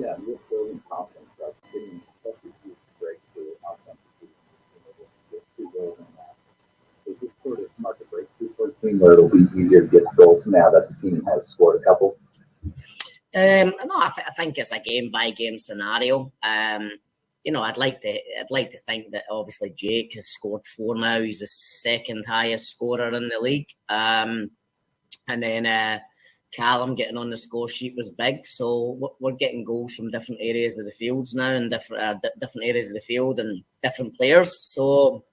Yeah, and just building confidence, right? Getting such a huge breakthrough offensively, get 2 goals in that. Does this sort of mark a breakthrough for the team where it'll be easier to get goals now that the team has scored a couple? No, I think it's a game-by-game scenario. I'd like to think that obviously Jake has scored 4 now. He's the second highest scorer in the league. And then Callum getting on the score sheet was big. So we're getting goals from different areas of the fields now, and different areas of the field and different players. So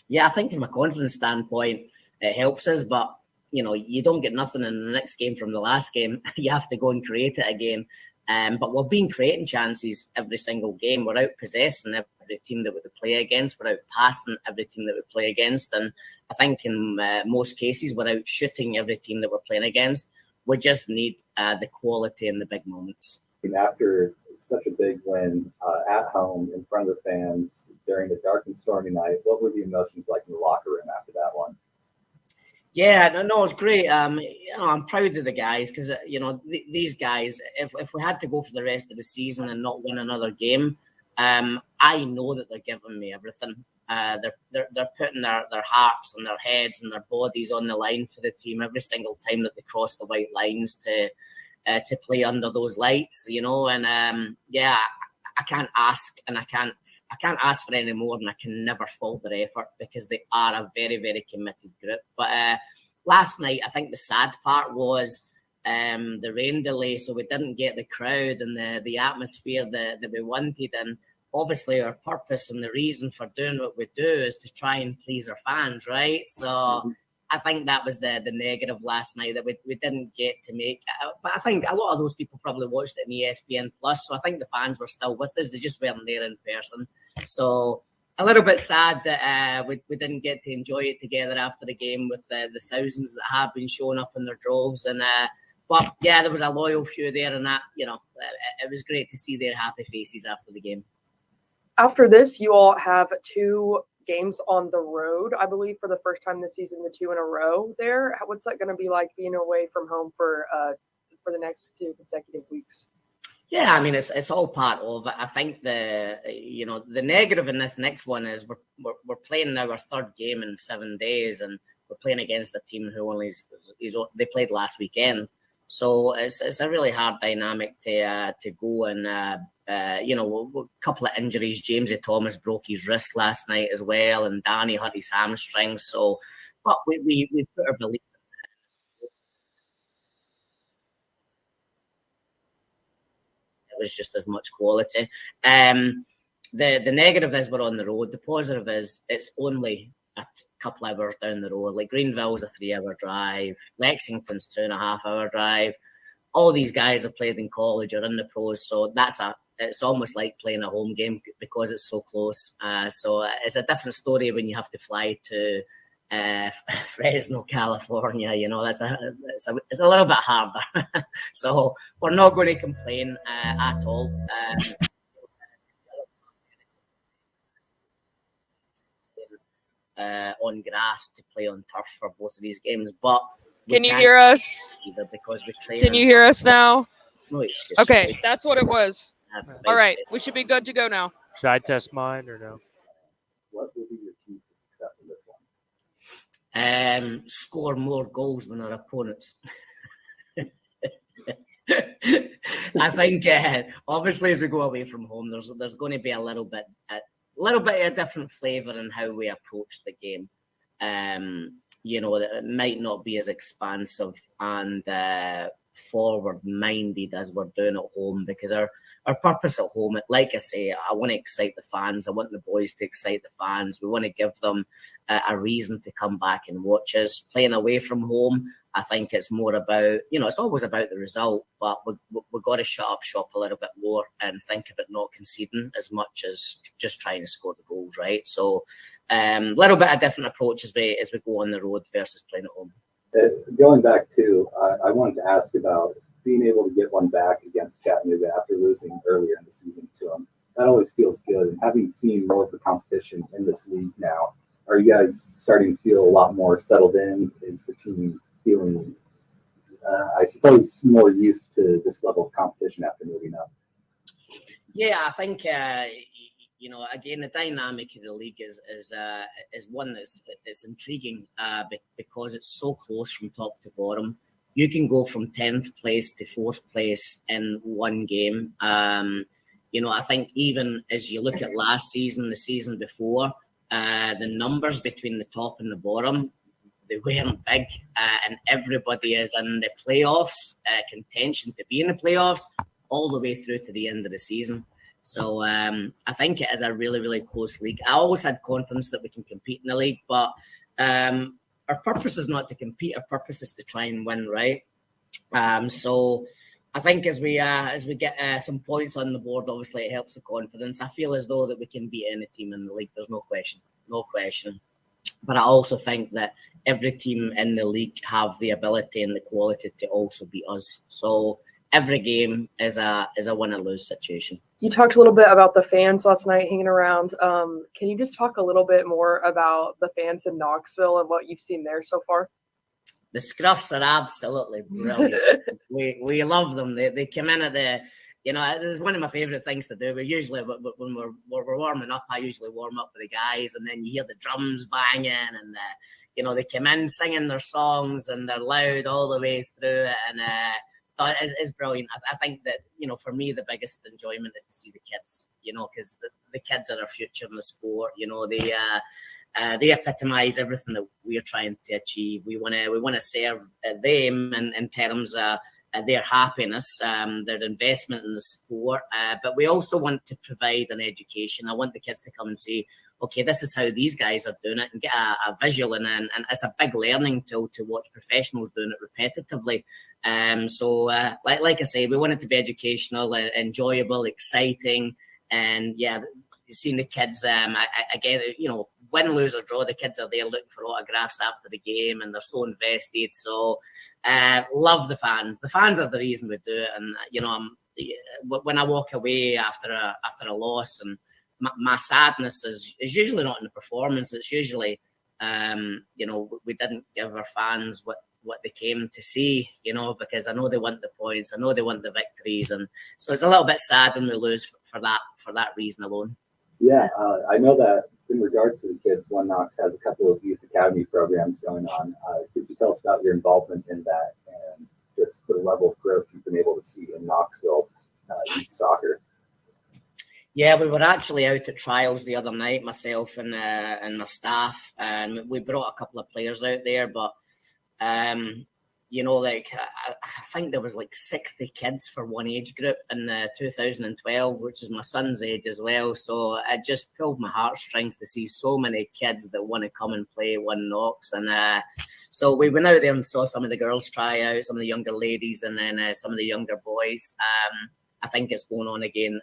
yeah, I think from a confidence standpoint, it helps us. But you don't get nothing in the next game from the last game. You have to go and create it again. But we've been creating chances every single game. We're out possessing every team that we play against. We're out passing every team that we play against. And I think in most cases, we're out shooting every team that we're playing against. We just need the quality in the big moments. After such a big win at home in front of the fans during a dark and stormy night, what were the emotions like in the locker room after that one? Yeah, no, it's great. I'm proud of the guys because these guys. If we had to go for the rest of the season and not win another game, I know that they're giving me everything. They're putting their hearts and their heads and their bodies on the line for the team every single time that they cross the white lines to play under those lights. And I can't ask, and I can't ask for any more, and I can never fault their effort because they are a very, very committed group. But last night, I think the sad part was the rain delay, so we didn't get the crowd and the atmosphere that we wanted. And obviously, our purpose and the reason for doing what we do is to try and please our fans, right? So I think that was the negative last night, that we didn't get to make. But I think a lot of those people probably watched it on ESPN Plus, so I think the fans were still with us. They just weren't there in person. So a little bit sad that we didn't get to enjoy it together after the game with the thousands that have been showing up in their droves. And but yeah, there was a loyal few there, and that it was great to see their happy faces after the game. After this, you all have 2 games on the road, I believe, for the first time this season, the 2 in a row there. What's that going to be like being away from home for the next 2 consecutive weeks? Yeah, I mean, it's all part of it. I think the negative in this next one is we're playing now our 3rd game in 7 days, and we're playing against a team who only they played last weekend. So it's a really hard dynamic to go and a couple of injuries. Jamesy Thomas broke his wrist last night as well, and Danny hurt his hamstring. So, but we put our belief in it. It was just as much quality. The negative is we're on the road. The positive is it's only a couple hours down the road. Like Greenville's a 3-hour drive. Lexington's 2.5-hour drive. All these guys have played in college or in the pros, so it's almost like playing a home game because it's so close. So it's a different story when you have to fly to Fresno, California. It's a little bit harder. So we're not going to complain at all. On grass to play on turf for both of these games, but can you hear us? Because we train. Can you hear us now? No, okay, that's what it was. All right, we should be good to go now. Should I test mine or no? What will be your keys to success in this one? Score more goals than our opponents. I think obviously as we go away from home, there's going to be a little bit of different flavour in how we approach the game. That it might not be as expansive and forward-minded as we're doing at home, because our purpose at home, like I say, I want to excite the fans. I want the boys to excite the fans. We want to give them a reason to come back and watch us. Playing away from home, I think it's more about, it's always about the result, but we've got to shut up shop a little bit more and think about not conceding as much as just trying to score the goals, right? So a little bit of different approach as we go on the road versus playing at home. Going back to, I wanted to ask about being able to get one back against Chattanooga after losing earlier in the season to them. That always feels good. And having seen more of the competition in this league now, are you guys starting to feel a lot more settled in? Is the team feeling, I suppose, more used to this level of competition after moving up? Yeah, I think again, the dynamic of the league is one that's intriguing because it's so close from top to bottom. You can go from 10th place to 4th place in one game. I think even as you look at last season, the season before, the numbers between the top and the bottom, they weren't big, and everybody is in the playoffs, contention to be in the playoffs all the way through to the end of the season. So I think it is a really, really close league. I always had confidence that we can compete in the league, but our purpose is not to compete. Our purpose is to try and win, right? So I think as we get some points on the board, obviously it helps the confidence. I feel as though that we can beat any team in the league. There's no question. But I also think that every team in the league have the ability and the quality to also beat us. So every game is a win or lose situation. You talked a little bit about the fans last night hanging around. Can you just talk a little bit more about the fans in Knoxville and what you've seen there so far? The scruffs are absolutely brilliant. we love them. They come in at the, it is one of my favorite things to do. We usually, when we're warming up, I usually warm up with the guys, and then you hear the drums banging, and they come in singing their songs, and they're loud all the way through it, and it's brilliant. I think that for me, the biggest enjoyment is to see the kids, because the kids are our future in the sport. They epitomise everything that we are trying to achieve. We want to serve them in terms of their happiness, their investment in the sport, but we also want to provide an education. I want the kids to come and say, okay, this is how these guys are doing it, and get a visual, and it's a big learning tool to watch professionals doing it repetitively. So like I say, we want it to be educational, enjoyable, exciting, and seeing the kids again, win, lose or draw, the kids are there looking for autographs after the game, and they're so invested. So love the fans. The fans are the reason we do it. And when I walk away after a loss, and my sadness is usually not in the performance. It's usually we didn't give our fans what they came to see, because I know they want the points, I know they want the victories, and so it's a little bit sad when we lose for that reason alone. Yeah, I know that in regards to the kids, One Knox has a couple of youth academy programs going on. Could you tell us about your involvement in that and just the level of growth you've been able to see in Knoxville youth soccer? Yeah, we were actually out at trials the other night, myself and my staff, and we brought a couple of players out there, but I think there was 60 kids for one age group in 2012, which is my son's age as well. So it just pulled my heartstrings to see so many kids that want to come and play One Knox. And so we went out there and saw some of the girls try out, some of the younger ladies, and then some of the younger boys. I think it's going on again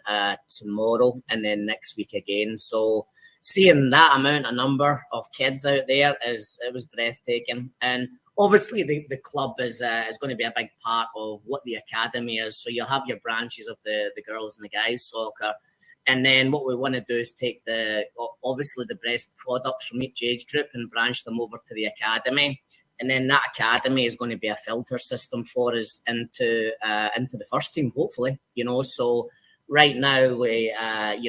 tomorrow, and then next week again. So seeing that amount of number of kids out there it was breathtaking. And obviously, the club is going to be a big part of what the academy is. So you'll have your branches of the girls and the guys soccer. And then what we want to do is take the best products from each age group and branch them over to the academy. And then that academy is going to be a filter system for us into the first team, hopefully. So right now we have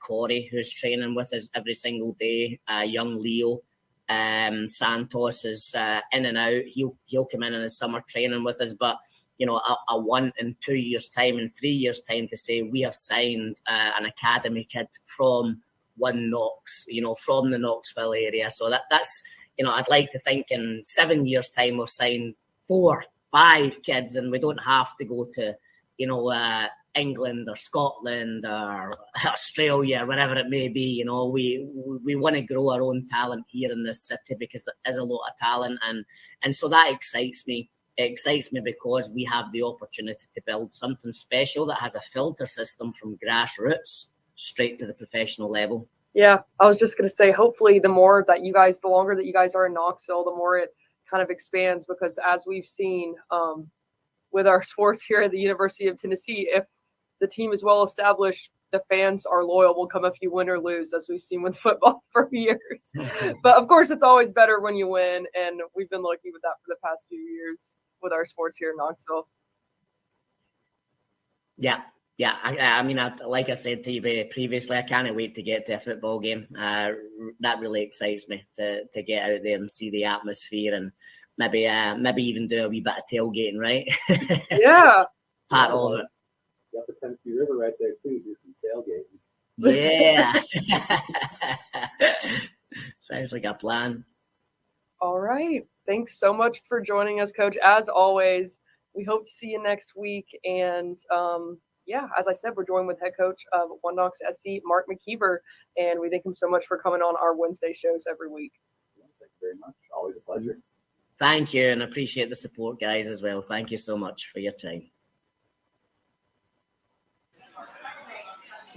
Corey who's training with us every single day. Young Leo. Santos is in and out. He'll come in his summer training with us, but I want in 2 years' time, in 3 years' time, to say we have signed an academy kid from One Knox, from the Knoxville area. So that's I'd like to think in 7 years' time we've signed 4, 5 kids, and we don't have to go to England or Scotland or Australia, wherever it may be. We want to grow our own talent here in this city because there is a lot of talent, and so that excites me. It excites me because we have the opportunity to build something special that has a filter system from grassroots straight to the professional level. Yeah, I was just going to say, hopefully the longer that you guys are in Knoxville, the more it kind of expands, because as we've seen with our sports here at the University of Tennessee, if the team is well established, the fans are loyal. Will come if you win or lose, as we've seen with football for years. But of course, it's always better when you win, and we've been lucky with that for the past few years with our sports here in Knoxville. Yeah, Yeah, I mean, like I said to you previously, I can't wait to get to a football game. That really excites me to get out there and see the atmosphere and maybe even do a wee bit of tailgating, right? Yeah. Part of it. You got the Tennessee River right there too. Do some sailgating. Yeah. Sounds like a plan. All right. Thanks so much for joining us, Coach. As always, we hope to see you next week. And yeah, as I said, we're joined with head coach of One Knox SC, Mark McKeever, and we thank him so much for coming on our Wednesday shows every week. Thank you very much. Always a pleasure. Thank you, and appreciate the support, guys, as well. Thank you so much for your time.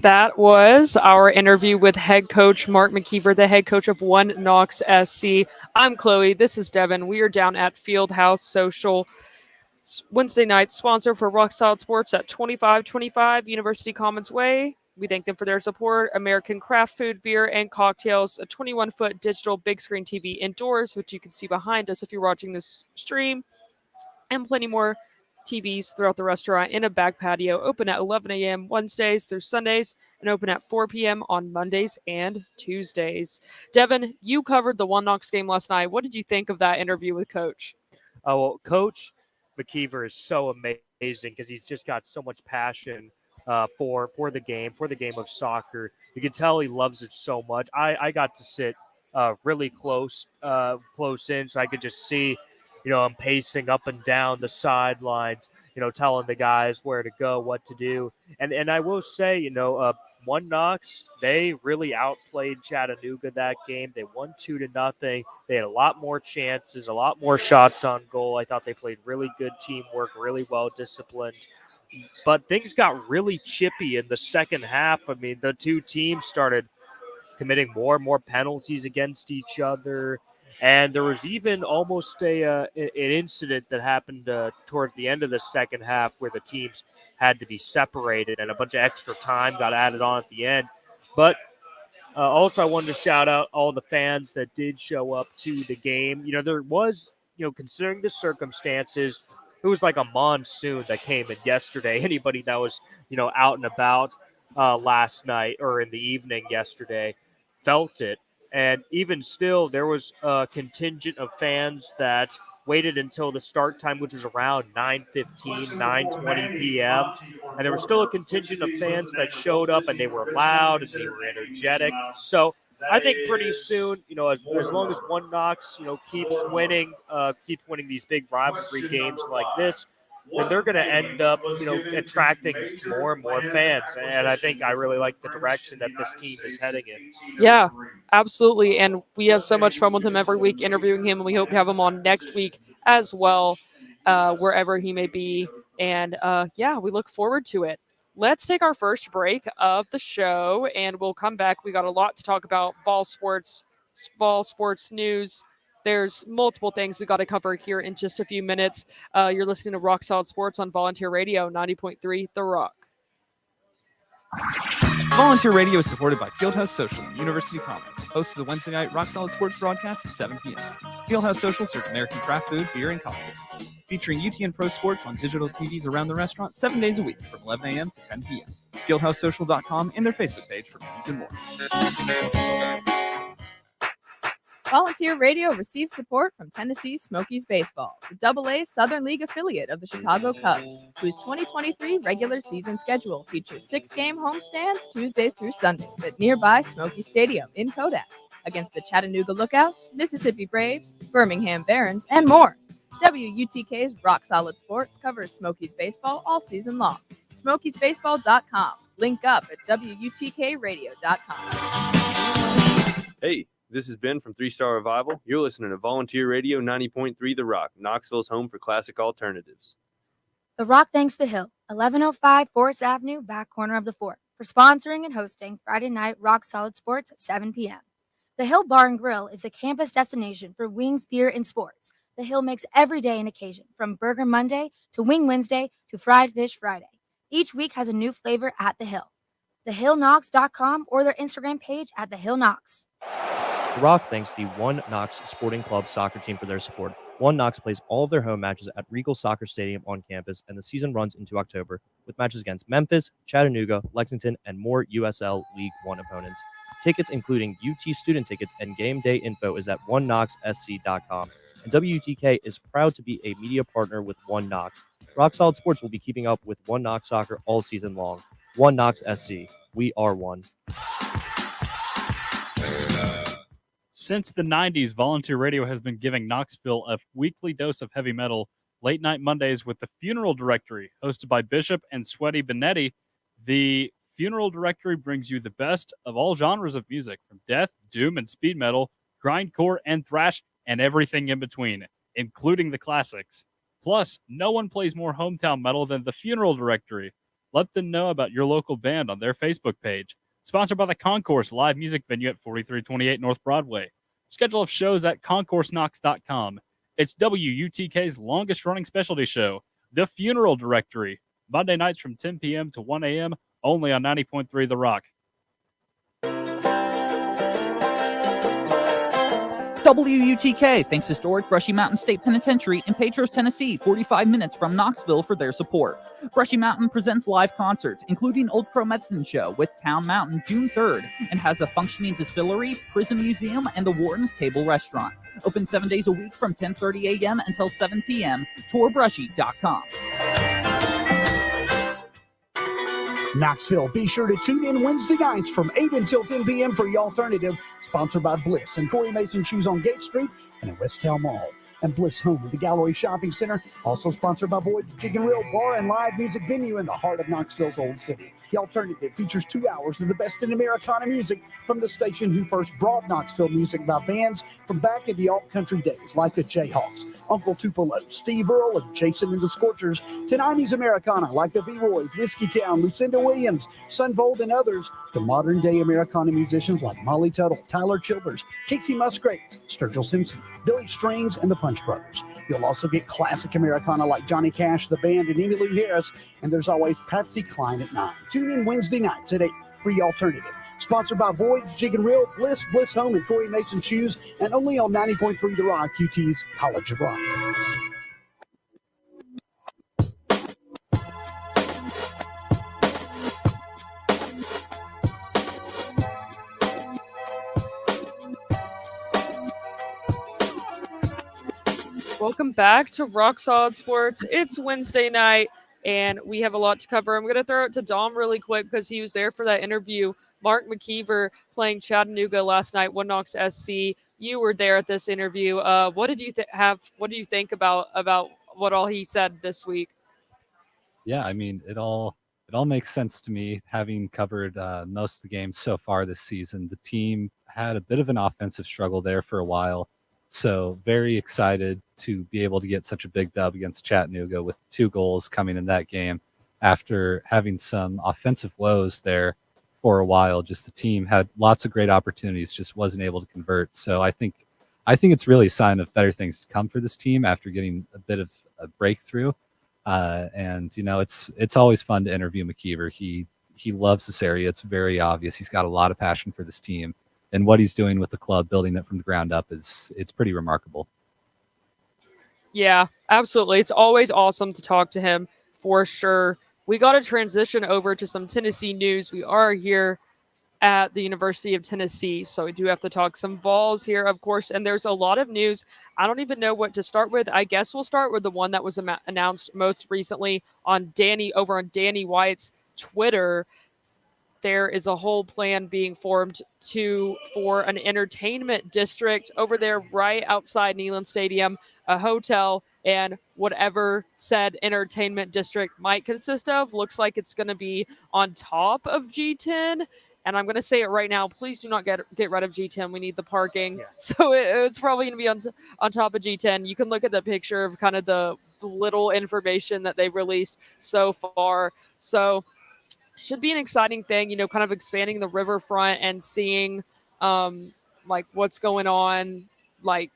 That was our interview with head coach Mark McKeever, the head coach of One Knox SC. I'm Chloe. This is Devin. We are down at Fieldhouse Social Wednesday night, sponsor for Rock Solid Sports at 2525 University Commons Way. We thank them for their support. American craft food, beer, and cocktails. A 21-foot digital big screen TV indoors, which you can see behind us if you're watching this stream, and plenty more TVs throughout the restaurant in a back patio, open at 11 a.m. Wednesdays through Sundays, and open at 4 p.m. on Mondays and Tuesdays. Devin, you covered the One Knox game last night. What did you think of that interview with Coach? Oh, well, Coach McKeever is so amazing because he's just got so much passion for the game of soccer. You can tell he loves it so much. I got to sit really close in, so I could just see, I'm pacing up and down the sidelines, telling the guys where to go, what to do. And I will say, One Knox, they really outplayed Chattanooga that game. They won 2-0. They had a lot more chances, a lot more shots on goal. I thought they played really good teamwork, really well disciplined. But things got really chippy in the second half. I mean, the two teams started committing more and more penalties against each other. And there was even almost an incident that happened towards the end of the second half where the teams had to be separated and a bunch of extra time got added on at the end. But also I wanted to shout out all the fans that did show up to the game. There was, considering the circumstances, it was like a monsoon that came in yesterday. Anybody that was, out and about last night or in the evening yesterday felt it. And even still, there was a contingent of fans that waited until the start time, which was around 9:15, 9:20 p.m. And there was still a contingent of fans that showed up, and they were loud and they were energetic. So I think pretty soon, as long as One Knox, keeps winning these big rivalry games like this, then they're going to end up, attracting more and more fans. And I think I really like the direction that this team is heading in. Yeah, absolutely. And we have so much fun with him every week interviewing him, and we hope to have him on next week as well, wherever he may be. And yeah, we look forward to it. Let's take our first break of the show, and we'll come back. We got a lot to talk about, fall sports news. There's multiple things we got to cover here in just a few minutes. You're listening to Rock Solid Sports on Volunteer Radio, 90.3 The Rock. Volunteer Radio is supported by Fieldhouse Social and University Commons. Hosts a Wednesday night Rock Solid Sports broadcast at 7 p.m. Fieldhouse Social serves American craft food, beer, and cocktails. Featuring UTN Pro Sports on digital TVs around the restaurant 7 days a week from 11 a.m. to 10 p.m. FieldhouseSocial.com and their Facebook page for news and more. Volunteer Radio receives support from Tennessee Smokies Baseball, the AA Southern League affiliate of the Chicago Cubs, whose 2023 regular season schedule features 6-game homestands Tuesdays through Sundays at nearby Smoky Stadium in Kodak against the Chattanooga Lookouts, Mississippi Braves, Birmingham Barons, and more. WUTK's Rock Solid Sports covers Smokies baseball all season long. SmokiesBaseball.com. Link up at WUTKRadio.com. Hey, this is Ben from 3-Star Revival. You're listening to Volunteer Radio 90.3 The Rock, Knoxville's home for classic alternatives. The Rock thanks The Hill, 1105 Forest Avenue, back corner of the fort, for sponsoring and hosting Friday night Rock Solid Sports at 7 p.m. The Hill Bar and Grill is the campus destination for wings, beer, and sports. The Hill makes every day an occasion, from Burger Monday to Wing Wednesday to Fried Fish Friday. Each week has a new flavor at The Hill. TheHillKnox.com or their Instagram page at The Hill Knox. The Rock thanks the One Knox Sporting Club soccer team for their support. One Knox plays all of their home matches at Regal Soccer Stadium on campus, and the season runs into October with matches against Memphis, Chattanooga, Lexington, and more USL League One opponents. Tickets, including UT student tickets and game day info, is at oneknoxsc.com. And WUTK is proud to be a media partner with One Knox. Rock Solid Sports will be keeping up with One Knox soccer all season long. One Knox SC. We are one. Since the 90s, volunteer radio has been giving Knoxville a weekly dose of heavy metal. Late night Mondays with the Funeral Directory, hosted by Bishop and Sweaty Benetti. The Funeral Directory brings you the best of all genres of music, from death, doom, and speed metal, grindcore, and thrash, and everything in between, including the classics. Plus, no one plays more hometown metal than the Funeral Directory. Let them know about your local band on their Facebook page. Sponsored by the Concourse live music venue at 4328 North Broadway. Schedule of shows at concourseknox.com. It's WUTK's longest-running specialty show, The Funeral Directory. Monday nights from 10 p.m. to 1 a.m., only on 90.3 The Rock. WUTK thanks historic Brushy Mountain State Penitentiary in Petros, Tennessee, 45 minutes from Knoxville, for their support. Brushy Mountain presents live concerts, including Old Crow Medicine Show with Town Mountain June 3rd, and has a functioning distillery, prison museum, and the Warden's Table restaurant. Open 7 days a week from 10:30 a.m. until 7 p.m. TourBrushy.com. Knoxville, be sure to tune in Wednesday nights from 8 until 10 p.m. for The Alternative, sponsored by Bliss and Corey Mason Shoes on Gate Street and at West Town Mall. And Bliss Home at the Gallery Shopping Center, also sponsored by Boyd's Chicken Grill Bar and Live Music Venue in the heart of Knoxville's Old City. The Alternative features 2 hours of the best in Americana music from the station who first brought Knoxville music by bands from back in the alt-country days, like the Jayhawks, Uncle Tupelo, Steve Earle, and Jason and the Scorchers, to 90s Americana like the V-Roys, Whiskey Town, Lucinda Williams, Sunvold, and others, to modern-day Americana musicians like Molly Tuttle, Tyler Childers, Casey Musgrave, Sturgill Simpson, Billy Strings, and the Punch Brothers. You'll also get classic Americana like Johnny Cash, the band, and Emmylou Harris, and there's always Patsy Cline at 9. Tune in Wednesday nights at 8 for The Alternative. Sponsored by Boyd's Jig and Reel, Bliss Home, and Corey Mason Shoes, and only on 90.3 The Rock, UT's College of Rock. Welcome back to Rock Solid Sports. It's Wednesday night, and we have a lot to cover. I'm going to throw it to Dom really quick because he was there for that interview. Mark McKeever playing Chattanooga last night, One Knox SC. You were there at this interview. What did you What do you think about what all he said this week? Yeah, I mean, it all makes sense to me. Having covered most of the games so far this season, the team had a bit of an offensive struggle there for a while. So very excited to be able to get such a big dub against Chattanooga with 2 goals coming in that game after having some offensive woes there for a while. Just the team had lots of great opportunities, just wasn't able to convert. So I think it's really a sign of better things to come for this team after getting a bit of a breakthrough. And you know, it's always fun to interview McKeever. He loves this area. It's very obvious. He's got a lot of passion for this team. And what he's doing with the club, building it from the ground up, it's pretty remarkable. Yeah, absolutely. It's always awesome to talk to him, for sure. We got to transition over to some Tennessee news. We are here at the University of Tennessee, so we do have to talk some Vols here, of course. And there's a lot of news. I don't even know what to start with. I guess we'll start with the one that was announced most recently on Danny White's Twitter. There is a whole plan being formed for an entertainment district over there right outside Neyland Stadium, a hotel, and whatever said entertainment district might consist of. Looks like it's going to be on top of G10. And I'm going to say it right now. Please do not get rid of G10. We need the parking. Yes. So it's probably going to be on top of G10. You can look at the picture of kind of the little information that they've released so far. So should be an exciting thing, you know, kind of expanding the riverfront and seeing like what's going on. Like,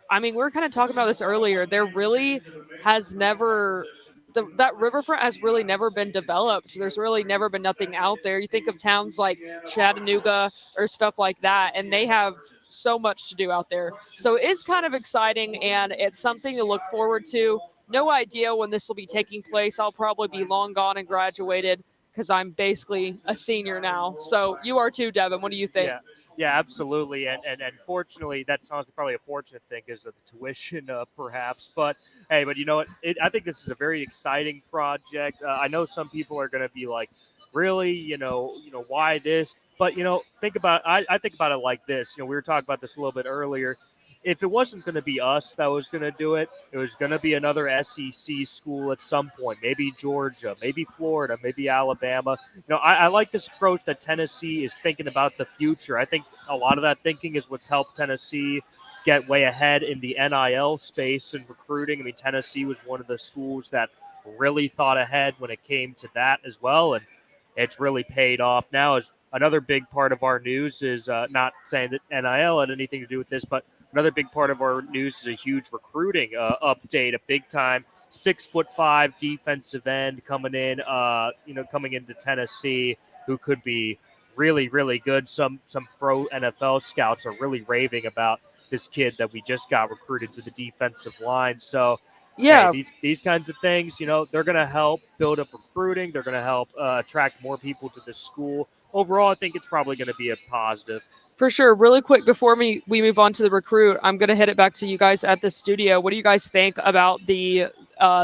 I mean, we were kind of talking about this earlier. There really has never that riverfront has really never been developed. There's really never been nothing out there. You think of towns like Chattanooga or stuff like that, and they have so much to do out there. So it is kind of exciting, and it's something to look forward to. No idea when this will be taking place. I'll probably be long gone and graduated because I'm basically a senior now. So you are too, Devin. What do you think? Yeah, absolutely. And fortunately, that's honestly probably a fortunate thing is the tuition, perhaps. But hey, but you know what? I think this is a very exciting project. I know some people are going to be like, really, why this? But think about I think about it like this. We were talking about this a little bit earlier. If it wasn't going to be us that was going to do it, it was going to be another SEC school at some point. Maybe Georgia, maybe Florida, maybe Alabama. I like this approach that Tennessee is thinking about the future. I think a lot of that thinking is what's helped Tennessee get way ahead in the NIL space and recruiting. I mean, Tennessee was one of the schools that really thought ahead when it came to that as well, and it's really paid off. Now, as another big part of our news is not saying that NIL had anything to do with this, but another big part of our news is a huge recruiting update, a big time 6'5" defensive end coming into Tennessee, who could be really, really good. Some pro NFL scouts are really raving about this kid that we just got recruited to the defensive line. So Yeah. hey, these kinds of things, they're going to help build up recruiting. They're going to help attract more people to the school. Overall, I think it's probably going to be a positive. For sure. Really quick, before we move on to the recruit, I'm going to hit it back to you guys at the studio. What do you guys think about the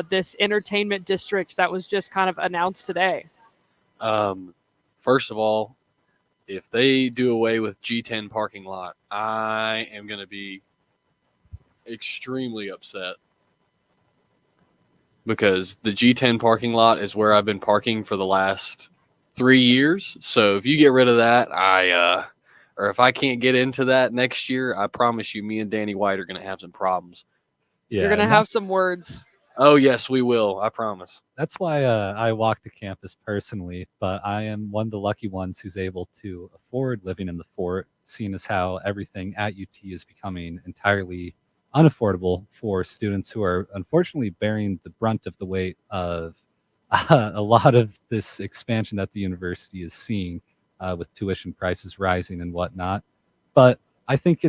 this entertainment district that was just kind of announced today? First of all, if they do away with G10 parking lot, I am going to be extremely upset because the G10 parking lot is where I've been parking for the last 3 years. So if you get rid of that, or if I can't get into that next year, I promise you, me and Danny White are going to have some problems. Yeah, You're going to and have some words. Oh, yes, we will. I promise. that's why I walk to campus personally, but I am one of the lucky ones who's able to afford living in the fort, seeing as how everything at UT is becoming entirely unaffordable for students who are unfortunately bearing the brunt of the weight of a lot of this expansion that the university is seeing with tuition prices rising and whatnot. But I think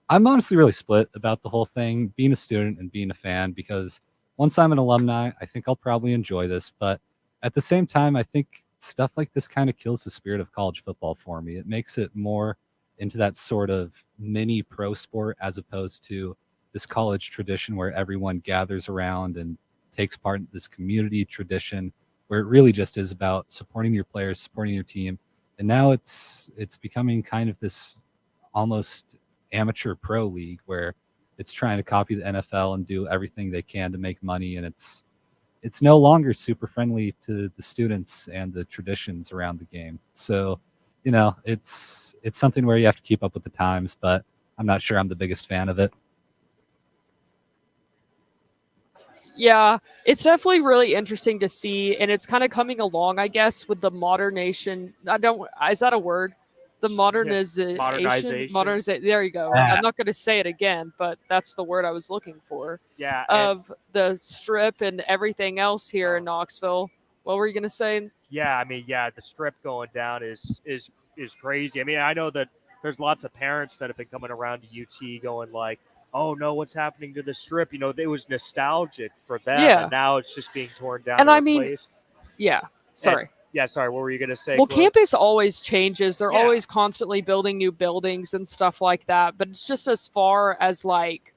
I'm honestly really split about the whole thing, being a student and being a fan, because once I'm an alumni, I think I'll probably enjoy this. But at the same time, I think stuff like this kind of kills the spirit of college football for me. It makes it more into that sort of mini pro sport as opposed to this college tradition where everyone gathers around and takes part in this community tradition where it really just is about supporting your players, supporting your team. And now it's becoming kind of this almost amateur pro league where it's trying to copy the NFL and do everything they can to make money. And it's no longer super friendly to the students and the traditions around the game. So, it's something where you have to keep up with the times, but I'm not sure I'm the biggest fan of it. Yeah, it's definitely really interesting to see, and it's kind of coming along, I guess, with the modernization. Is that a word? The modernization. There you go. I'm not going to say it again, but that's the word I was looking for. Yeah. Of the strip and everything else here in Knoxville. What were you going to say? Yeah, I mean, the strip going down is crazy. I mean, I know that there's lots of parents that have been coming around to UT going like, oh no, what's happening to the strip? It was nostalgic for them, and now it's just being torn down. And and I mean, replaced. sorry. Sorry. What were you gonna say? Well, Chloe? campus always changes. They're always constantly building new buildings and stuff like that. But it's just as far as like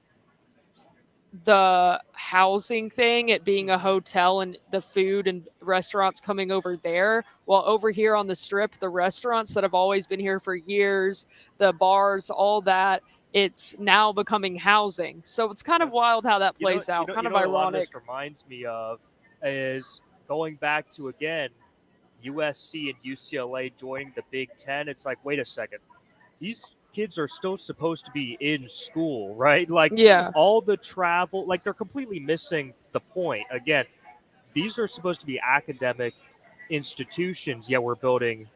the housing thing, it being a hotel and the food and restaurants coming over there. While over here on the strip, the restaurants that have always been here for years, the bars, all that, it's now becoming housing. So it's kind of wild how that plays out. Kind of ironic. What this reminds me of is going back to, again, USC and UCLA joining the Big Ten. It's like, wait a second. These kids are still supposed to be in school, right? Like, all the travel, like, they're completely missing the point. Again, these are supposed to be academic institutions, yet we're building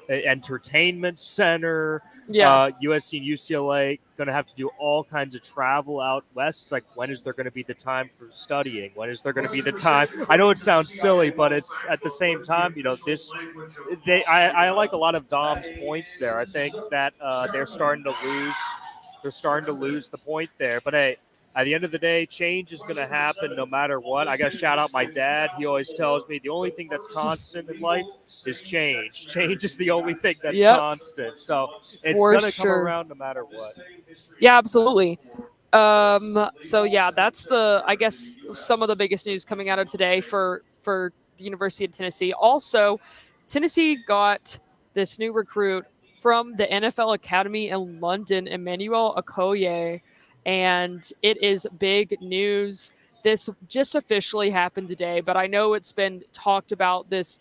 entertainment center. Yeah. USC and UCLA going to have to do all kinds of travel out west. It's like, when is there going to be the time for studying? When is there going to be the time? I know it sounds silly, but it's at the same time, I like a lot of Dom's points there. I think that they're starting to lose. They're starting to lose the point there. But hey, at the end of the day, change is going to happen no matter what. I got to shout out my dad. He always tells me the only thing that's constant in life is change. Change is the only thing that's constant. So it's going to come around no matter what. Yeah, absolutely. So yeah, that's I guess some of the biggest news coming out of today for the University of Tennessee. Also, Tennessee got this new recruit from the NFL Academy in London, Emmanuel Okoye, and it is big news. This just officially happened today, but I know it's been talked about this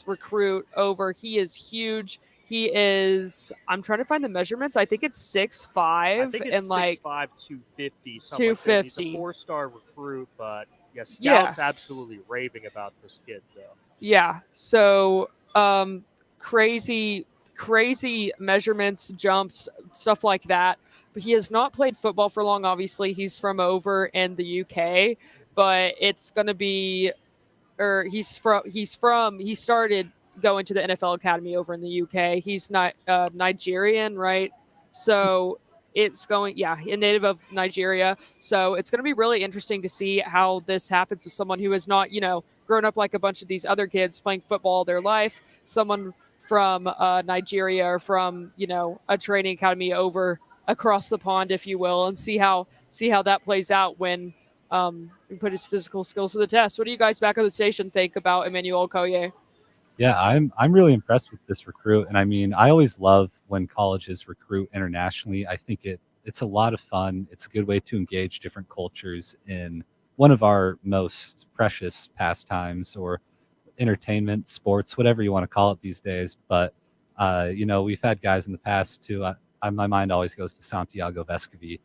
recruit over. He is huge. He is, I'm trying to find the measurements. I think it's 6'5", I think it's and like 6'5", 250, something 250. like that. He's a 4-star recruit, but yeah, scouts absolutely raving about this kid, though. Yeah. So crazy measurements, jumps, stuff like that. But he has not played football for long. Obviously, he's from over in the UK, but it's going to be, he started going to the NFL Academy over in the UK. He's not Nigerian, right? So it's going, a native of Nigeria. So it's going to be really interesting to see how this happens with someone who has not, grown up like a bunch of these other kids playing football all their life. Someone from Nigeria or from, a training academy over across the pond, if you will, and see how that plays out when he put his physical skills to the test. What do you guys back at the station think about Emmanuel Okoye? Yeah, I'm really impressed with this recruit. And I mean, I always love when colleges recruit internationally. I think it's a lot of fun. It's a good way to engage different cultures in one of our most precious pastimes, or entertainment, sports, whatever you want to call it these days. But, we've had guys in the past too. My mind always goes to Santiago Vescovi,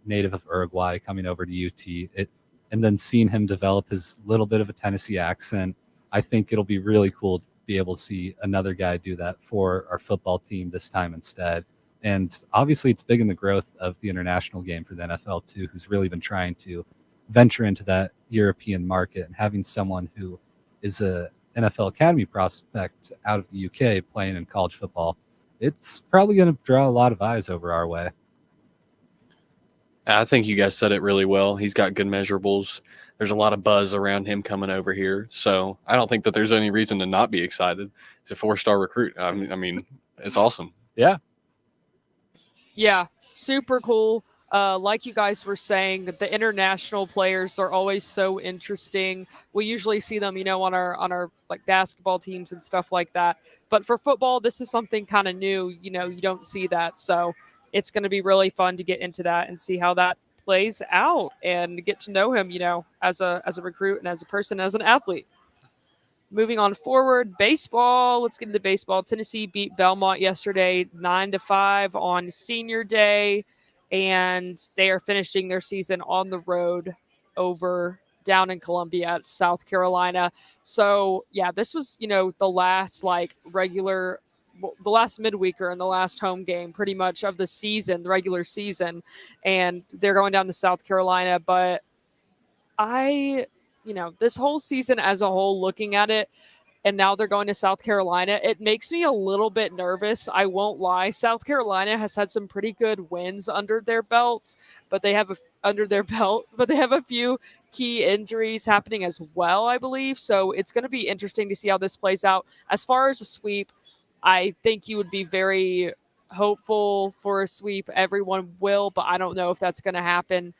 native of Uruguay, coming over to UT. And then seeing him develop his little bit of a Tennessee accent. I think it'll be really cool to be able to see another guy do that for our football team this time instead. And obviously it's big in the growth of the international game for the NFL too, who's really been trying to venture into that European market, and having someone who is a NFL Academy prospect out of the UK playing in college football, it's probably going to draw a lot of eyes over our way. I think you guys said it really well. He's got good measurables. There's a lot of buzz around him coming over here. So I don't think that there's any reason to not be excited. He's a 4-star recruit. I mean, it's awesome. Yeah. Yeah, super cool. Like you guys were saying, the international players are always so interesting. We usually see them, on our like basketball teams and stuff like that. But for football, this is something kind of new. You don't see that. So it's going to be really fun to get into that and see how that plays out and get to know him, as a recruit and as a person, as an athlete. Moving on forward, baseball. Let's get into baseball. Tennessee beat Belmont yesterday 9-5 on Senior Day, and they are finishing their season on the road down in Columbia at South Carolina. So yeah, this was, the last the last midweeker and the last home game pretty much of the season, the regular season, and they're going down to South Carolina. But this whole season as a whole, looking at it, and now they're going to South Carolina, it makes me a little bit nervous. I won't lie. South Carolina has had some pretty good wins under their belts, but they have a few key injuries happening as well, I believe. So it's going to be interesting to see how this plays out. As far as a sweep, I think you would be very hopeful for a sweep. Everyone will, but I don't know if that's going to happen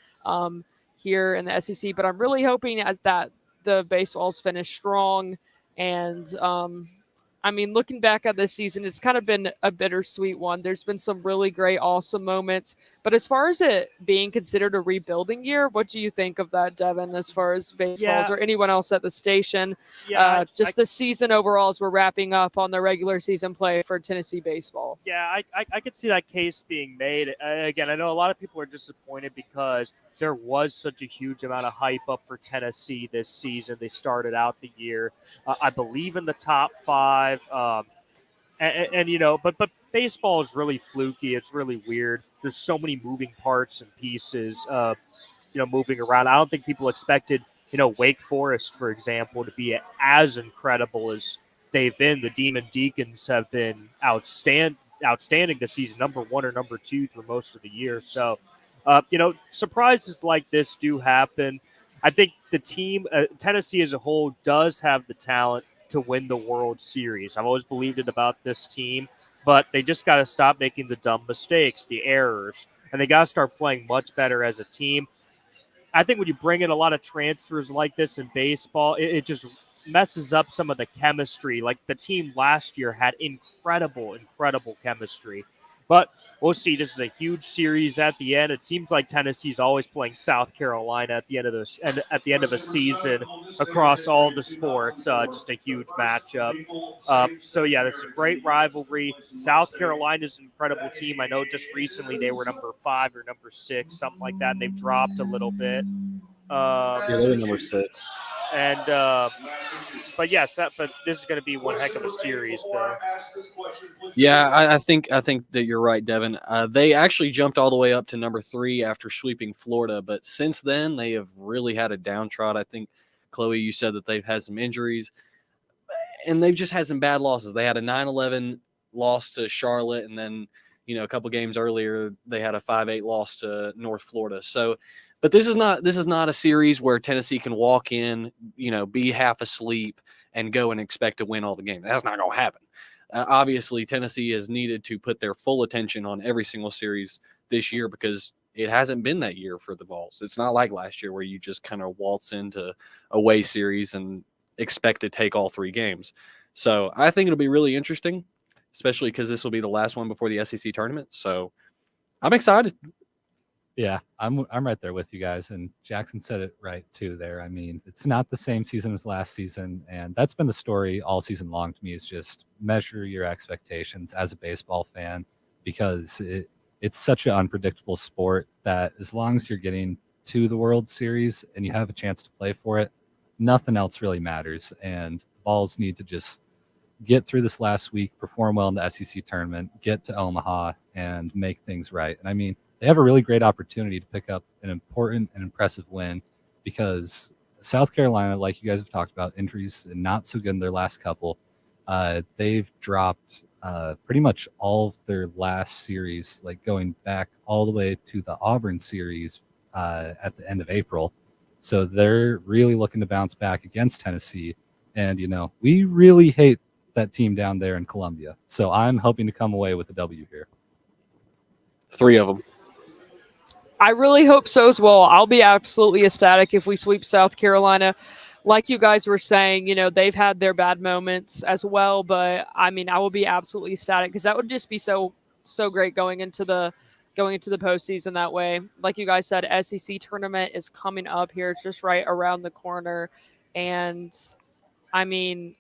here in the SEC. But I'm really hoping that the baseballs finish strong. And looking back at this season, it's kind of been a bittersweet one. There's been some really great, awesome moments. But as far as it being considered a rebuilding year, what do you think of that, Devin, as far as baseballs or anyone else at the station? Yeah, the season overall as we're wrapping up on the regular season play for Tennessee baseball. Yeah, I could see that case being made. Again, I know a lot of people are disappointed because there was such a huge amount of hype up for Tennessee this season. They started out the year, I believe, in the top 5. 5. But baseball is really fluky. It's really weird. There's so many moving parts and pieces, moving around. I don't think people expected, Wake Forest, for example, to be as incredible as they've been. The Demon Deacons have been outstanding this season, number 1 or number 2 through most of the year. So, surprises like this do happen. I think the team, Tennessee as a whole, does have the talent to win the World Series. I've always believed it about this team, but they just got to stop making the dumb mistakes, the errors, and they got to start playing much better as a team. I think when you bring in a lot of transfers like this in baseball, it just messes up some of the chemistry. Like the team last year had incredible chemistry. But we'll see. This is a huge series at the end. It seems like Tennessee's always playing South Carolina at the end of this, and at the end of a season across all the sports. Just a huge matchup. So yeah, this is a great rivalry. South Carolina's an incredible team. I know just recently they were number 5 or number 6, something like that, and they've dropped a little bit. Yeah, they were number 6. And but yes, but this is going to be one heck of a series, though. Yeah, I think that you're right, Devin. They actually jumped all the way up to number 3 after sweeping Florida, but since then they have really had a downtrod. I think, Chloe, you said that they've had some injuries, and they've just had some bad losses. They had a 9-11 loss to Charlotte, and then a couple games earlier they had a 5-8 loss to North Florida. So. But this is not a series where Tennessee can walk in, be half asleep and go and expect to win all the games. That's not going to happen. Obviously, Tennessee has needed to put their full attention on every single series this year because it hasn't been that year for the Vols. It's not like last year where you just kind of waltz into away series and expect to take all 3 games. So I think it'll be really interesting, especially because this will be the last one before the SEC tournament. So I'm excited. Yeah, I'm right there with you guys, and Jackson said it right too there. I mean, it's not the same season as last season, and that's been the story all season long to me, is just measure your expectations as a baseball fan, because it's such an unpredictable sport that as long as you're getting to the World Series and you have a chance to play for it, nothing else really matters. And the Vols need to just get through this last week, perform well in the SEC tournament, get to Omaha, and make things right. And I mean, they have a really great opportunity to pick up an important and impressive win, because South Carolina, like you guys have talked about, injuries and not so good in their last couple. They've dropped pretty much all of their last series, like going back all the way to the Auburn series at the end of April. So they're really looking to bounce back against Tennessee. And, we really hate that team down there in Columbia. So I'm hoping to come away with a W here. 3 of them. I really hope so as well. I'll be absolutely ecstatic if we sweep South Carolina. Like you guys were saying, they've had their bad moments as well, but I mean, I will be absolutely ecstatic because that would just be so great going into the postseason that way. Like you guys said, SEC tournament is coming up here. It's just right around the corner. And I mean,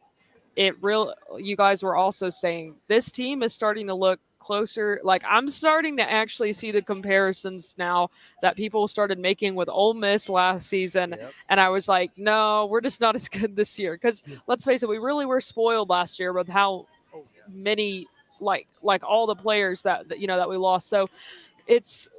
you guys were also saying this team is starting to look closer. Like, I'm starting to actually see the comparisons now that people started making with Ole Miss last season. Yep. And I was like, no, we're just not as good this year. Because let's face it, we really were spoiled last year with how many, like all the players that we lost. So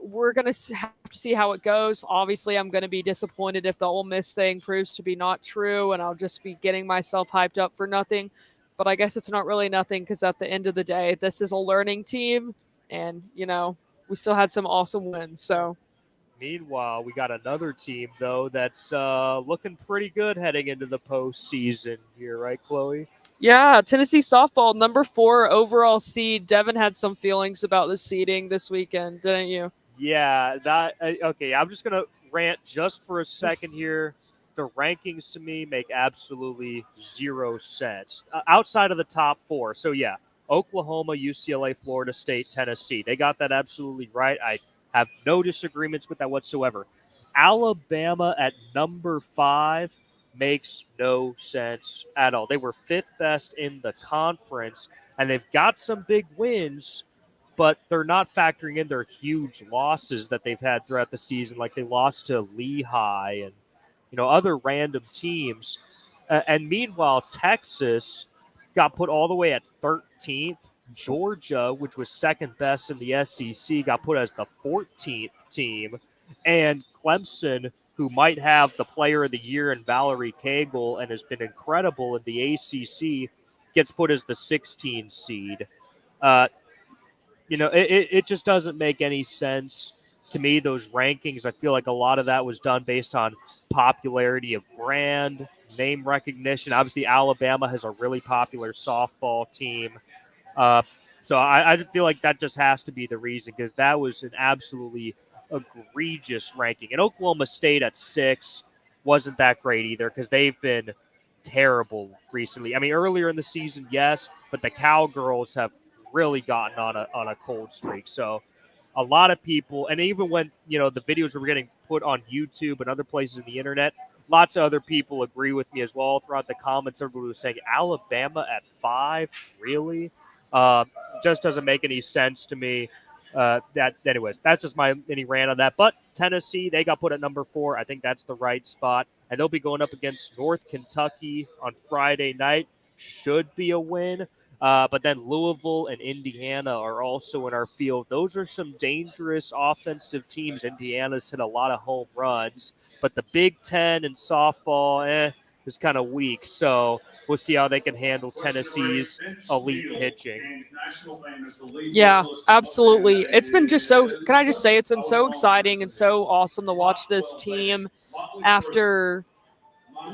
we're going to have to see how it goes. Obviously, I'm going to be disappointed if the Ole Miss thing proves to be not true, and I'll just be getting myself hyped up for nothing. But I guess it's not really nothing, because at the end of the day, this is a learning team, and, we still had some awesome wins. So, meanwhile, we got another team, though, that's looking pretty good heading into the postseason here, right, Chloe? Yeah, Tennessee softball, number 4 overall seed. Devin had some feelings about the seeding this weekend, didn't you? Yeah, okay, I'm just going to rant just for a second here. The rankings to me make absolutely 0 sense outside of the top 4. So, yeah, Oklahoma, UCLA, Florida State, Tennessee. They got that absolutely right. I have no disagreements with that whatsoever. Alabama at number 5 makes no sense at all. They were 5th best in the conference, and they've got some big wins, but they're not factoring in their huge losses that they've had throughout the season. Like, they lost to Lehigh and other random teams. And meanwhile, Texas, got put all the way at 13th. Georgia, which was second best in the SEC, got put as the 14th team. And Clemson, who might have the player of the year in Valerie Cagle and has been incredible in the ACC, gets put as the 16th seed. It just doesn't make any sense to me, those rankings. I feel like a lot of that was done based on popularity of brand, name recognition. Obviously, Alabama has a really popular softball team. So I feel like that just has to be the reason, because that was an absolutely egregious ranking. And Oklahoma State at 6 wasn't that great either, because they've been terrible recently. I mean, earlier in the season, yes, but the Cowgirls have really gotten on a cold streak. So a lot of people, and even when the videos were getting put on YouTube and other places in the internet, lots of other people agree with me as well. Throughout the comments, everybody was saying Alabama at 5, really? Just doesn't make any sense to me. Anyways, that's just my mini rant on that. But Tennessee, they got put at number 4. I think that's the right spot, and they'll be going up against North Kentucky on Friday night. Should be a win. But then Louisville and Indiana are also in our field. Those are some dangerous offensive teams. Indiana's hit a lot of home runs, but the Big Ten and softball is kind of weak. So we'll see how they can handle Tennessee's elite pitching. Yeah, absolutely. It's been just so, can I just say, it's been so exciting and so awesome to watch this team after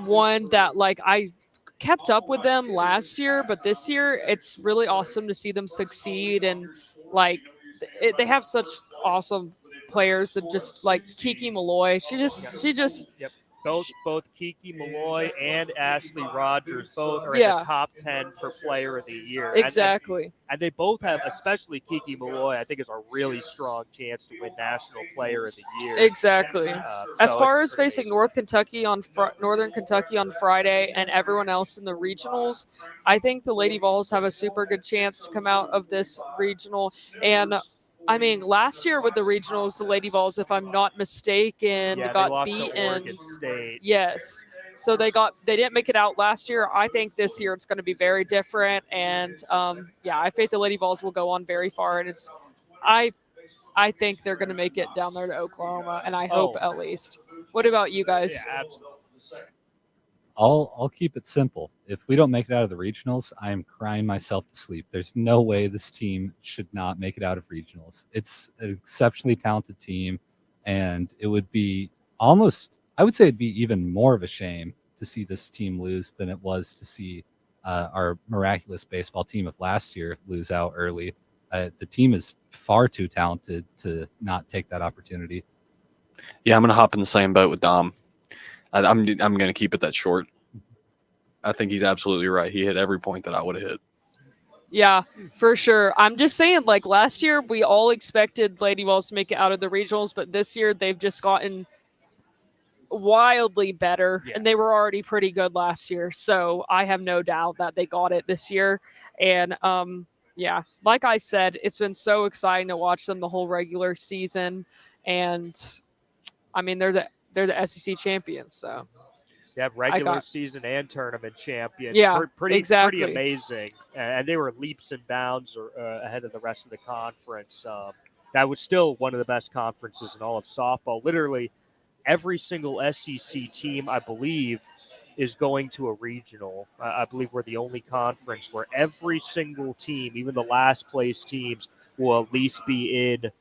one that, like, I kept up with them last year, but this year it's really awesome to see them succeed. And like they have such awesome players that just like Kiki Malloy. She just Yep. Both Kiki Malloy and Ashley Rogers both are in Yeah. the top 10 for player of the year. Exactly. And they both have, especially Kiki Malloy, I think is a really strong chance to win National Player of the Year. Exactly. As So far it's as facing amazing. Northern Kentucky on Friday and everyone else in the regionals, I think the Lady Vols have a super good chance to come out of this regional. And I mean, last year with the regionals, the Lady Vols, if I'm not mistaken, Yeah, they got lost beaten. to Oregon State. Yes. So they didn't make it out last year. I think this year it's going to be very different. And I think the Lady Vols will go on very far. And I think they're going to make it down there to Oklahoma, and I hope at least. What about you guys? Yeah, absolutely. I'll keep it simple. If we don't make it out of the regionals, I am crying myself to sleep. There's no way this team should not make it out of regionals. It's an exceptionally talented team, and it would be almost, I would say it'd be even more of a shame to see this team lose than it was to see our miraculous baseball team of last year lose out early. The team is far too talented to not take that opportunity. Yeah, I'm going to hop in the same boat with Dom. I'm going to keep it that short. I think he's absolutely right. He hit every point that I would have hit. Yeah, for sure. I'm just saying, like last year, we all expected Lady Vols to make it out of the regionals, but this year they've just gotten wildly better, and they were already pretty good last year. So I have no doubt that they got it this year. And yeah, like I said, it's been so exciting to watch them the whole regular season, and I mean they're the SEC champions, so. They have regular season and tournament champions. Yeah, pretty exactly. amazing. And they were leaps and bounds ahead of the rest of the conference. That was still one of the best conferences in all of softball. Literally, every single SEC team, I believe, is going to a regional. I believe we're the only conference where every single team, even the last place teams, will at least be in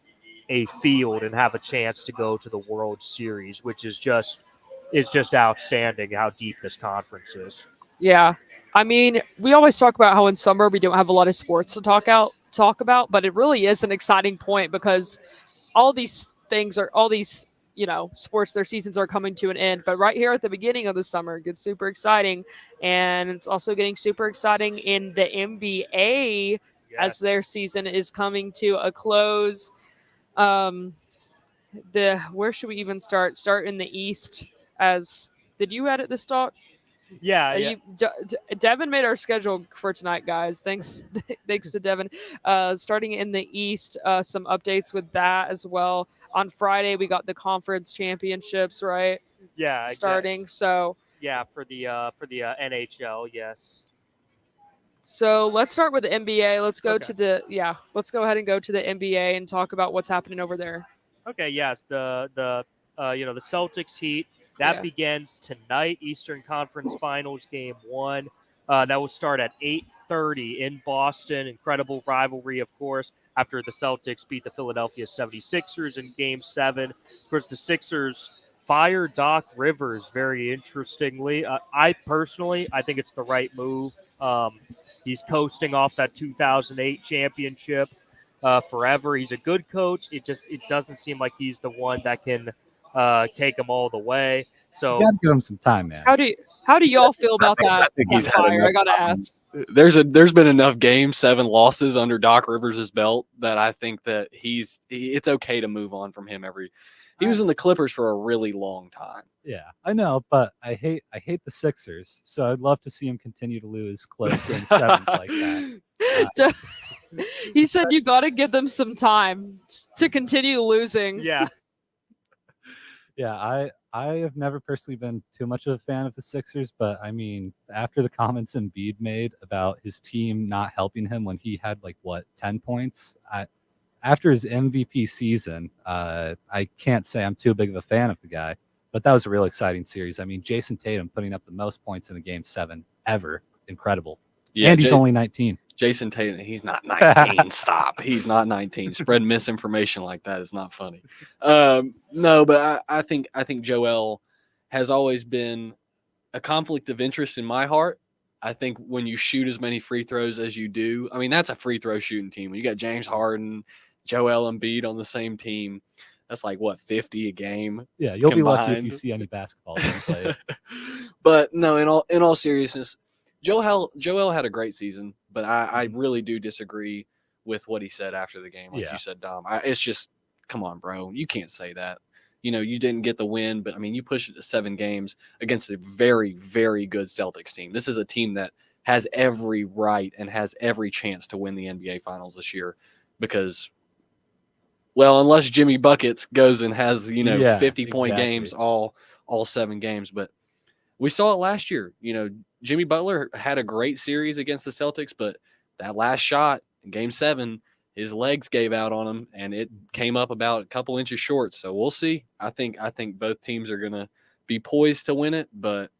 a field and have a chance to go to the World Series, which is just outstanding how deep this conference is. Yeah. I mean, we always talk about how in summer we don't have a lot of sports to talk about, but it really is an exciting point because all these sports, their seasons are coming to an end. But right here at the beginning of the summer, it gets super exciting. And it's also getting super exciting in the NBA as their season is coming to a close. Where should we even start? Start in the East. Did you edit this talk? Yeah. Devin made our schedule for tonight, guys. Thanks to Devin. Starting in the East, some updates with that as well. On Friday, we got the conference championships, right? Yeah. Starting. So. Yeah, for the NHL, yes. So let's start with the NBA. Let's go Okay. to let's go ahead and go to the NBA and talk about what's happening over there. Okay, yes, the Celtics Heat that Yeah. begins tonight. Eastern Conference Finals Game 1. That will start at 8:30 in Boston. Incredible rivalry, of course, after the Celtics beat the Philadelphia 76ers in Game 7. Of course, the Sixers fire Doc Rivers very interestingly. I think it's the right move. He's coasting off that 2008 championship forever. He's a good coach. It doesn't seem like he's the one that can take him all the way. You So gotta give him some time, man. How do y'all feel about I that? think that he's had fire? enough I gotta time. ask. There's been enough Game 7 losses under Doc Rivers' belt that I think that it's okay to move on from him. He was in the Clippers for a really long time. Yeah, I know, but I hate the Sixers, so I'd love to see him continue to lose close Game 7s like that. He said you got to give them some time to continue losing. yeah, Yeah, I have never personally been too much of a fan of the Sixers, but I mean, after the comments Embiid made about his team not helping him when he had 10 points, after his MVP season, I can't say I'm too big of a fan of the guy, but that was a real exciting series. I mean, Jason Tatum putting up the most points in a Game 7 ever. Incredible. Yeah, and he's only 19. Jason Tatum, he's not 19. Stop. He's not 19. Spread misinformation like that is not funny. No, but I think Joel has always been a conflict of interest in my heart. I think when you shoot as many free throws as you do, I mean, that's a free throw shooting team. When you got James Harden, Joel Embiid on the same team, that's 50 a game. Yeah, you'll combined. be lucky if you see any basketball being played. But no, in all seriousness, Joel had a great season, but I really do disagree with what he said after the game. Like you said, Dom, it's just, come on, bro. You can't say that. You didn't get the win, but I mean, you pushed it to 7 games against a very, very good Celtics team. This is a team that has every right and has every chance to win the NBA Finals this year because, well, unless Jimmy Buckets goes and has, 50-point games all 7 games. But we saw it last year. Jimmy Butler had a great series against the Celtics, but that last shot in Game 7, his legs gave out on him, and it came up about a couple inches short. So we'll see. I think both teams are going to be poised to win it, but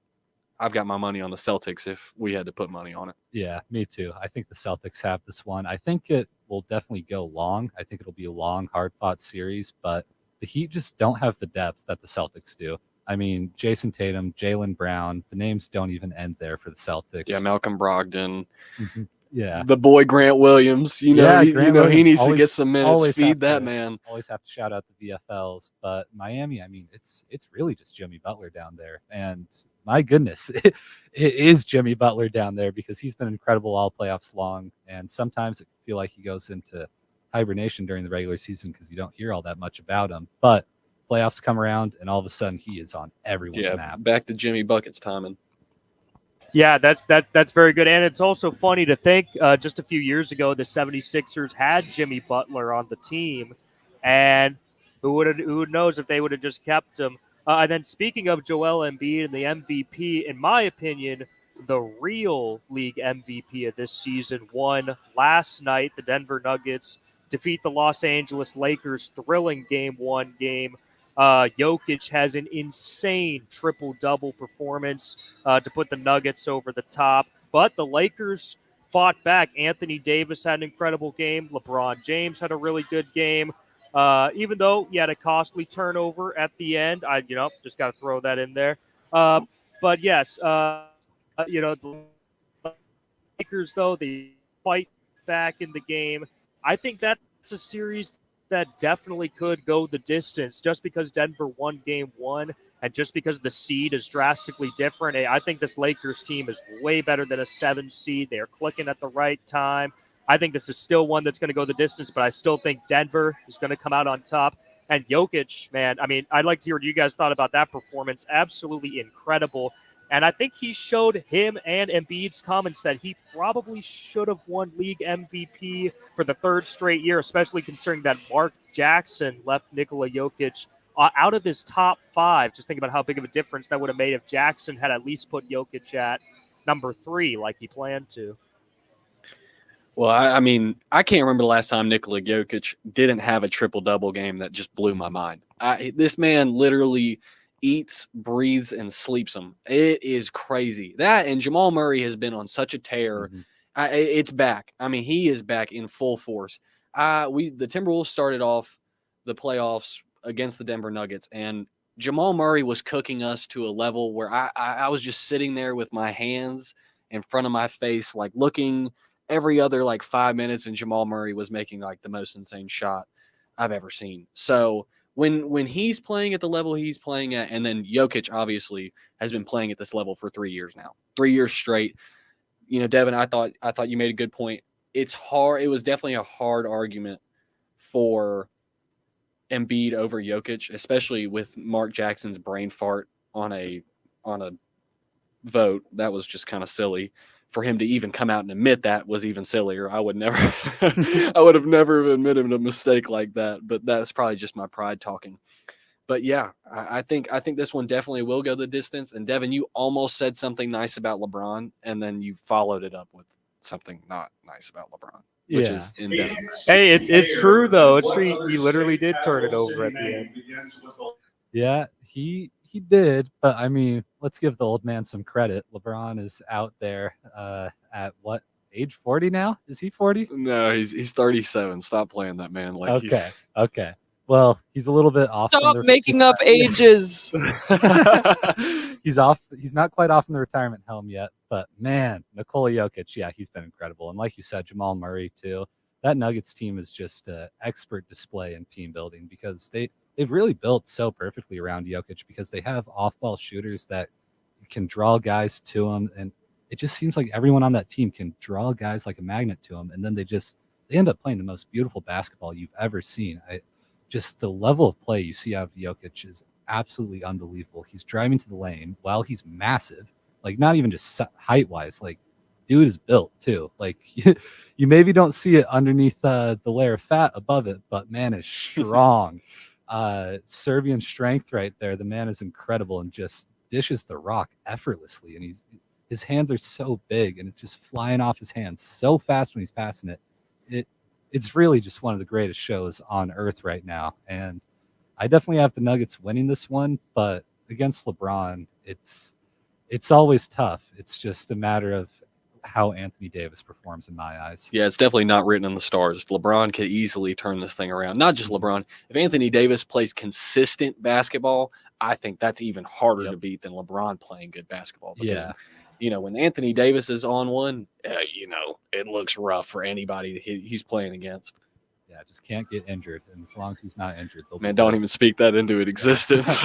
I've got my money on the Celtics if we had to put money on it. Yeah, me too. I think the Celtics have this one. I think it will definitely go long. I think it'll be a long, hard-fought series, but the Heat just don't have the depth that the Celtics do. I mean, Jason Tatum, Jaylen Brown, the names don't even end there for the Celtics. Yeah, Malcolm Brogdon. Mm-hmm. Yeah. The boy Grant Williams. He needs to get some minutes. Feed that man. Always have to shout out the VFLs. But Miami, I mean, it's really just Jimmy Butler down there. And my goodness, it is Jimmy Butler down there because he's been incredible all playoffs long. And sometimes it can feel like he goes into hibernation during the regular season because you don't hear all that much about him. But playoffs come around, and all of a sudden he is on everyone's map. Back to Jimmy Buckets timing. Yeah, that's very good. And it's also funny to think just a few years ago, the 76ers had Jimmy Butler on the team. And who knows if they would have just kept him. And then speaking of Joel Embiid and the MVP, in my opinion, the real league MVP of this season won last night. The Denver Nuggets defeat the Los Angeles Lakers. Thrilling Game 1 game. Jokic has an insane triple-double performance to put the Nuggets over the top. But the Lakers fought back. Anthony Davis had an incredible game. LeBron James had a really good game. Even though he had a costly turnover at the end. I just got to throw that in there. But yes, the Lakers, though, they fight back in the game. I think that's a series that definitely could go the distance just because Denver won Game 1 and just because the seed is drastically different. I think this Lakers team is way better than a 7 seed. They are clicking at the right time. I think this is still one that's going to go the distance, but I still think Denver is going to come out on top. And Jokic, man, I mean, I'd like to hear what you guys thought about that performance. Absolutely incredible. And I think he showed him and Embiid's comments that he probably should have won league MVP for the 3rd straight year, especially considering that Mark Jackson left Nikola Jokic out of his top 5. Just think about how big of a difference that would have made if Jackson had at least put Jokic at number 3 like he planned to. Well, I mean, I can't remember the last time Nikola Jokic didn't have a triple-double game that just blew my mind. This man literally eats, breathes, and sleeps them. It is crazy. That and Jamal Murray has been on such a tear. It's back. I mean, he is back in full force. The Timberwolves started off the playoffs against the Denver Nuggets, and Jamal Murray was cooking us to a level where I was just sitting there with my hands in front of my face, like looking every other like 5 minutes, and Jamal Murray was making like the most insane shot I've ever seen. So when he's playing at the level he's playing at, and then Jokic obviously has been playing at this level for 3 years now, 3 years straight. You know, Devin, I thought you made a good point. It's hard. It was definitely a hard argument for Embiid over Jokic, especially with Mark Jackson's brain fart on a vote. That was just kind of silly. For him to even come out and admit that was even sillier. I would have never admitted a mistake like that. But that's probably just my pride talking. But yeah, I think this one definitely will go the distance. And Devin, you almost said something nice about LeBron, and then you followed it up with something not nice about LeBron, which is in Devin. Hey, it's true though. It's true. He literally did turn it over at the end. Yeah, he did, but I mean, let's give the old man some credit. LeBron is out there at what age? 40 now? Is he 40? No, he's 37. Stop playing that man. Like okay. Well, he's a little bit off. Stop making up ages. He's off. He's not quite off in the retirement helm yet, but man, Nikola Jokic, yeah, he's been incredible. And like you said, Jamal Murray too. That Nuggets team is just an expert display in team building because they've really built so perfectly around Jokic because they have off-ball shooters that can draw guys to him, and it just seems like everyone on that team can draw guys like a magnet to him, and then they end up playing the most beautiful basketball you've ever seen. Just the level of play you see out of Jokic is absolutely unbelievable. He's driving to the lane while he's massive, like not even just height-wise, like dude is built too. Like you maybe don't see it underneath the layer of fat above it, but man is strong. Serbian strength right there. The man is incredible and just dishes the rock effortlessly. And his hands are so big and it's just flying off his hands so fast when he's passing it. It's really just one of the greatest shows on earth right now. And I definitely have the Nuggets winning this one, but against LeBron, it's always tough. It's just a matter of how Anthony Davis performs in my eyes. Yeah, it's definitely not written in the stars. LeBron could easily turn this thing around. Not just LeBron. If Anthony Davis plays consistent basketball, I think that's even harder to beat than LeBron playing good basketball. Because, you know, when Anthony Davis is on one, you know, it looks rough for anybody he's playing against. Yeah, just can't get injured. And as long as he's not injured, man, don't even speak that into existence.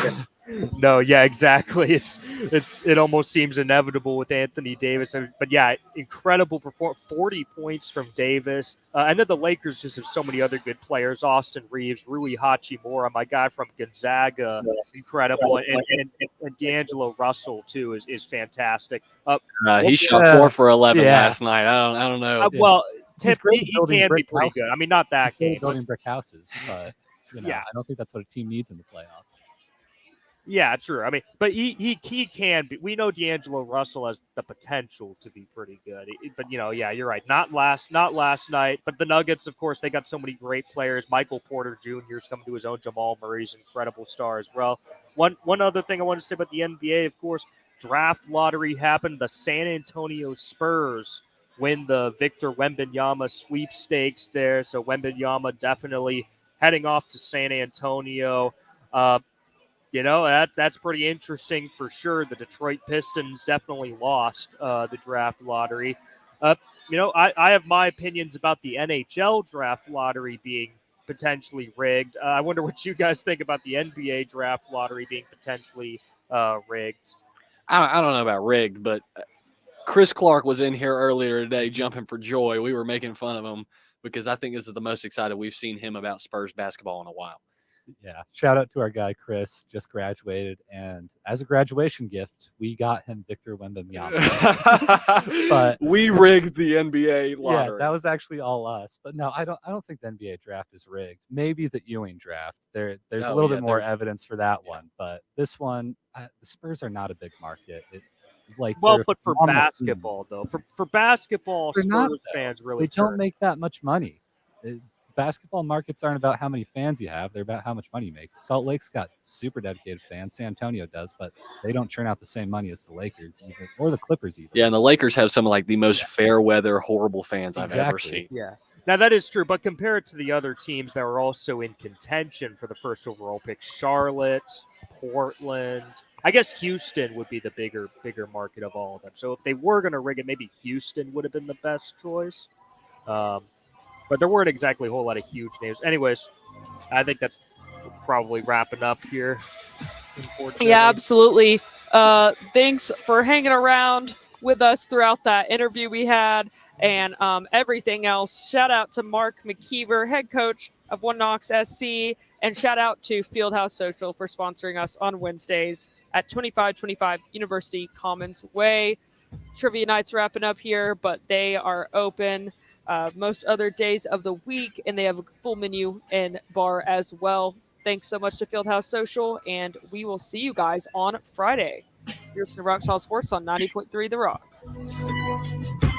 No, yeah, exactly. It almost seems inevitable with Anthony Davis. But yeah, incredible performance. 40 points from Davis. And then the Lakers just have so many other good players. Austin Reeves, Rui Hachimura, my guy from Gonzaga, incredible. And D'Angelo Russell, too, is fantastic. He shot 4 for 11 last night. I don't know. Well, he can be pretty good. I mean, not that game. Building brick houses, but I don't think that's what a team needs in the playoffs. Yeah, true. I mean, but he can be. We know D'Angelo Russell has the potential to be pretty good. But yeah, you're right. Not last night. But the Nuggets, of course, they got so many great players. Michael Porter Jr. is coming to his own. Jamal Murray's incredible star as well. One other thing I want to say about the NBA, of course, draft lottery happened. The San Antonio Spurs win the Victor Wembanyama sweepstakes there. So Wembanyama definitely heading off to San Antonio. That's pretty interesting for sure. The Detroit Pistons definitely lost the draft lottery. I have my opinions about the NHL draft lottery being potentially rigged. I wonder what you guys think about the NBA draft lottery being potentially rigged. I don't know about rigged, but Chris Clark was in here earlier today jumping for joy. We were making fun of him because I think this is the most excited we've seen him about Spurs basketball in a while. Yeah, shout out to our guy Chris, just graduated, and as a graduation gift, we got him Victor Wembanyama. But we rigged the NBA lottery. Yeah, that was actually all us. But no, I don't think the NBA draft is rigged. Maybe the Ewing draft. There's a little bit more evidence for that one, but this one, the Spurs are not a big market. Like, Well, they're but for phenomenal team. basketball though, for basketball, They're Spurs not, fans really They don't turn. make that much money. Basketball markets aren't about how many fans you have; they're about how much money you make. Salt Lake's got super dedicated fans. San Antonio does, but they don't churn out the same money as the Lakers, even, or the Clippers, even. Yeah, and the Lakers have some of like the most fair weather, horrible fans I've ever Exactly. seen. Yeah. Now that is true, but compared to the other teams that were also in contention for the first overall pick, Charlotte, Portland, I guess Houston would be the bigger market of all of them. So if they were going to rig it, maybe Houston would have been the best choice. But there weren't exactly a whole lot of huge names. Anyways, I think that's probably wrapping up here. Yeah, absolutely. Thanks for hanging around with us throughout that interview we had and everything else. Shout out to Mark McKeever, head coach of One Knox SC, and shout out to Fieldhouse Social for sponsoring us on Wednesdays at 2525 University Commons Way. Trivia night's wrapping up here, but they are open most other days of the week, and they have a full menu and bar as well. Thanks so much to Fieldhouse Social, and we will see you guys on Friday. You're listening to Rock Solid Sports on 90.3 The Rock.